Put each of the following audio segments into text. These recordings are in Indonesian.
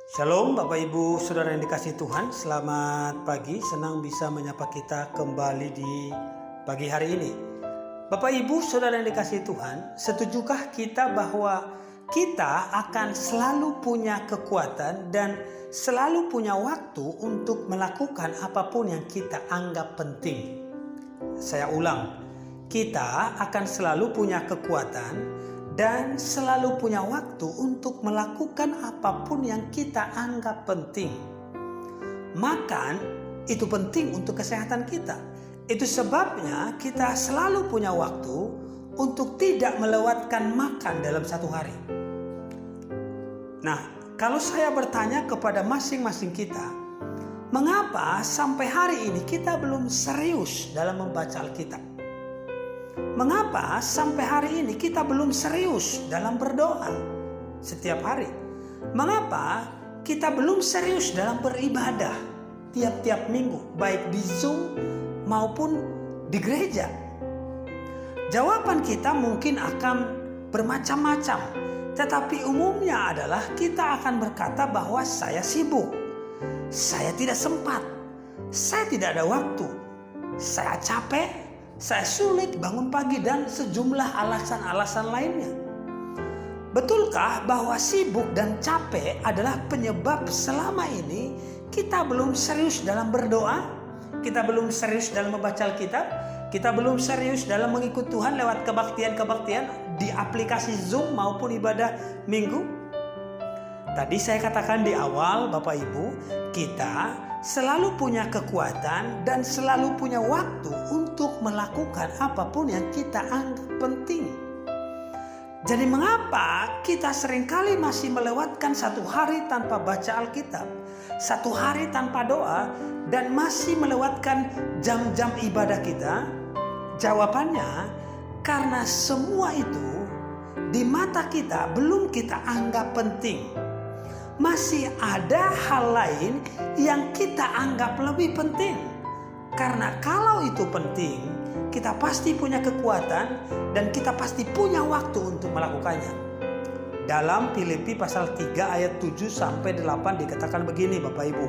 Shalom Bapak Ibu Saudara yang dikasihi Tuhan, selamat pagi, senang bisa menyapa kita kembali di pagi hari ini. Bapak Ibu Saudara yang dikasihi Tuhan, setujukah kita bahwa kita akan selalu punya kekuatan dan selalu punya waktu untuk melakukan apapun yang kita anggap penting? Saya ulang, kita akan selalu punya kekuatan dan selalu punya waktu untuk melakukan apapun yang kita anggap penting. Makan itu penting untuk kesehatan kita. Itu sebabnya kita selalu punya waktu untuk tidak melewatkan makan dalam satu hari. Nah, kalau saya bertanya kepada masing-masing kita, mengapa sampai hari ini kita belum serius dalam membaca Alkitab? Mengapa sampai hari ini kita belum serius dalam berdoa setiap hari? Mengapa kita belum serius dalam beribadah tiap-tiap minggu, baik di Zoom maupun di gereja? Jawaban kita mungkin akan bermacam-macam, tetapi umumnya adalah kita akan berkata bahwa saya sibuk, saya tidak sempat, saya tidak ada waktu, saya capek, saya sulit bangun pagi, dan sejumlah alasan-alasan lainnya. Betulkah bahwa sibuk dan capek adalah penyebab selama ini kita belum serius dalam berdoa? Kita belum serius dalam membaca Alkitab? Kita belum serius dalam mengikut Tuhan lewat kebaktian-kebaktian di aplikasi Zoom maupun ibadah minggu? Tadi saya katakan di awal Bapak Ibu, kita selalu punya kekuatan dan selalu punya waktu untuk melakukan apapun yang kita anggap penting. Jadi mengapa kita seringkali masih melewatkan satu hari tanpa baca Alkitab, satu hari tanpa doa, dan masih melewatkan jam-jam ibadah kita? Jawabannya, karena semua itu di mata kita belum kita anggap penting. Masih ada hal lain yang kita anggap lebih penting. Karena kalau itu penting, kita pasti punya kekuatan dan kita pasti punya waktu untuk melakukannya. Dalam Filipi pasal 3 ayat 7-8 dikatakan begini Bapak Ibu.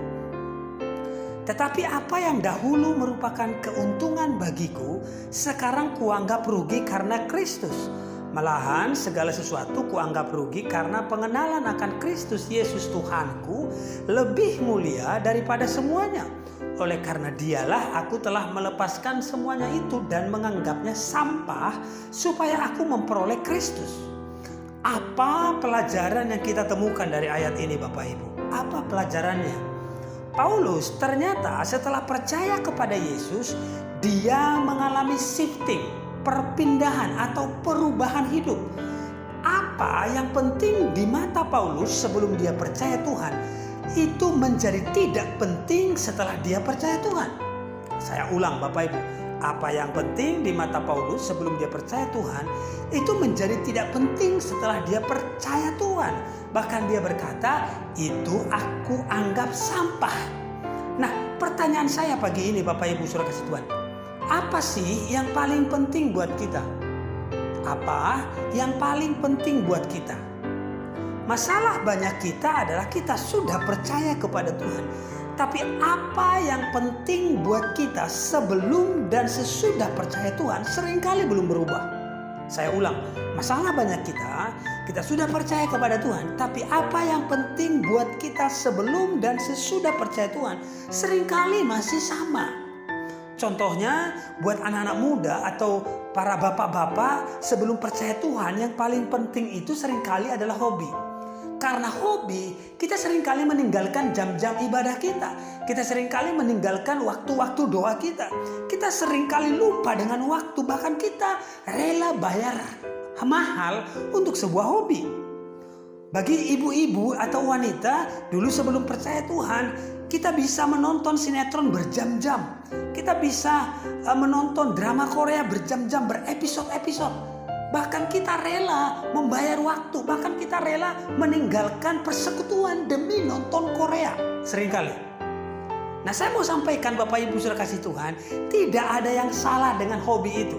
Tetapi apa yang dahulu merupakan keuntungan bagiku, sekarang kuanggap rugi karena Kristus. Malahan segala sesuatu kuanggap rugi karena pengenalan akan Kristus Yesus Tuhanku lebih mulia daripada semuanya. Oleh karena dialah aku telah melepaskan semuanya itu dan menganggapnya sampah supaya aku memperoleh Kristus. Apa pelajaran yang kita temukan dari ayat ini Bapak Ibu? Apa pelajarannya? Paulus ternyata setelah percaya kepada Yesus, dia mengalami shifting, perpindahan atau perubahan hidup. Apa yang penting di mata Paulus sebelum dia percaya Tuhan, itu menjadi tidak penting setelah dia percaya Tuhan. Saya ulang Bapak Ibu, apa yang penting di mata Paulus sebelum dia percaya Tuhan, itu menjadi tidak penting setelah dia percaya Tuhan. Bahkan dia berkata, itu aku anggap sampah. Nah, pertanyaan saya pagi ini Bapak Ibu Saudara kasih Tuhan, apa sih yang paling penting buat kita? Apa yang paling penting buat kita? Masalah banyak kita adalah kita sudah percaya kepada Tuhan, tapi apa yang penting buat kita sebelum dan sesudah percaya Tuhan seringkali belum berubah. Saya ulang, masalah banyak kita sudah percaya kepada Tuhan, tapi apa yang penting buat kita sebelum dan sesudah percaya Tuhan seringkali masih sama. Contohnya buat anak-anak muda atau para bapak-bapak sebelum percaya Tuhan, yang paling penting itu seringkali adalah hobi. Karena hobi, kita seringkali meninggalkan jam-jam ibadah kita. Kita seringkali meninggalkan waktu-waktu doa kita. Kita seringkali lupa dengan waktu, bahkan kita rela bayar mahal untuk sebuah hobi. Bagi ibu-ibu atau wanita, dulu sebelum percaya Tuhan, kita bisa menonton sinetron berjam-jam. Kita bisa menonton drama Korea berjam-jam, berepisode-episode. Bahkan kita rela membayar waktu, bahkan kita rela meninggalkan persekutuan demi nonton Korea seringkali. Nah, saya mau sampaikan Bapak Ibu Saudara kasih Tuhan, tidak ada yang salah dengan hobi itu.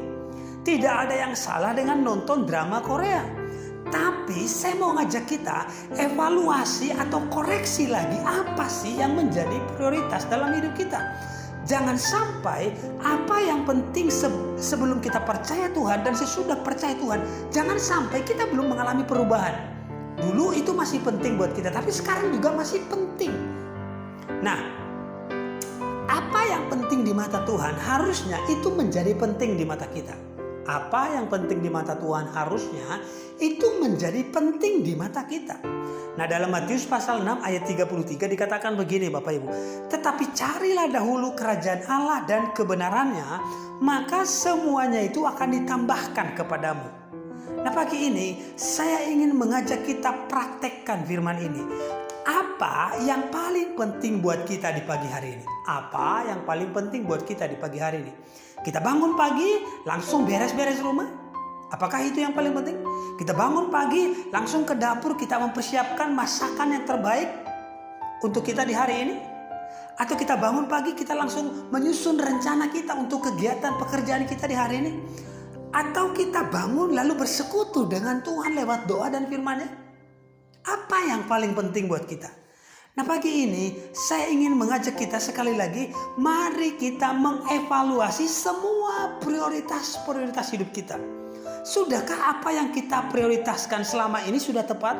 Tidak ada yang salah dengan nonton drama Korea. Tapi saya mau ngajak kita evaluasi atau koreksi lagi apa sih yang menjadi prioritas dalam hidup kita. Jangan sampai apa yang penting sebelum kita percaya Tuhan dan sesudah percaya Tuhan, jangan sampai kita belum mengalami perubahan. Dulu itu masih penting buat kita, tapi sekarang juga masih penting. Nah, apa yang penting di mata Tuhan harusnya itu menjadi penting di mata kita. Apa yang penting di mata Tuhan harusnya itu menjadi penting di mata kita. Nah, dalam Matius pasal 6 ayat 33 dikatakan begini Bapak Ibu. Tetapi carilah dahulu kerajaan Allah dan kebenarannya, maka semuanya itu akan ditambahkan kepadamu. Nah, pagi ini saya ingin mengajak kita praktekkan firman ini. Apa yang paling penting buat kita di pagi hari ini? Apa yang paling penting buat kita di pagi hari ini? Kita bangun pagi langsung beres-beres rumah? Apakah itu yang paling penting? Kita bangun pagi langsung ke dapur, kita mempersiapkan masakan yang terbaik untuk kita di hari ini? Atau kita bangun pagi kita langsung menyusun rencana kita untuk kegiatan pekerjaan kita di hari ini? Atau kita bangun lalu bersekutu dengan Tuhan lewat doa dan firman-Nya? Apa yang paling penting buat kita? Nah, pagi ini saya ingin mengajak kita sekali lagi, mari kita mengevaluasi semua prioritas-prioritas hidup kita. Sudahkah apa yang kita prioritaskan selama ini sudah tepat?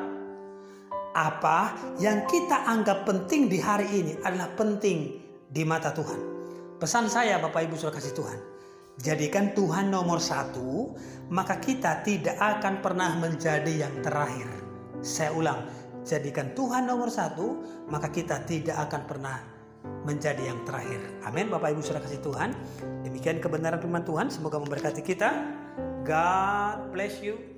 Apa yang kita anggap penting di hari ini adalah penting di mata Tuhan. Pesan saya Bapak Ibu Saudara kasih Tuhan, jadikan Tuhan nomor 1, maka kita tidak akan pernah menjadi yang terakhir. Saya ulang, jadikan Tuhan nomor 1, maka kita tidak akan pernah menjadi yang terakhir. Amin Bapak Ibu Saudara kasih Tuhan. Demikian kebenaran firman Tuhan, semoga memberkati kita. God bless you.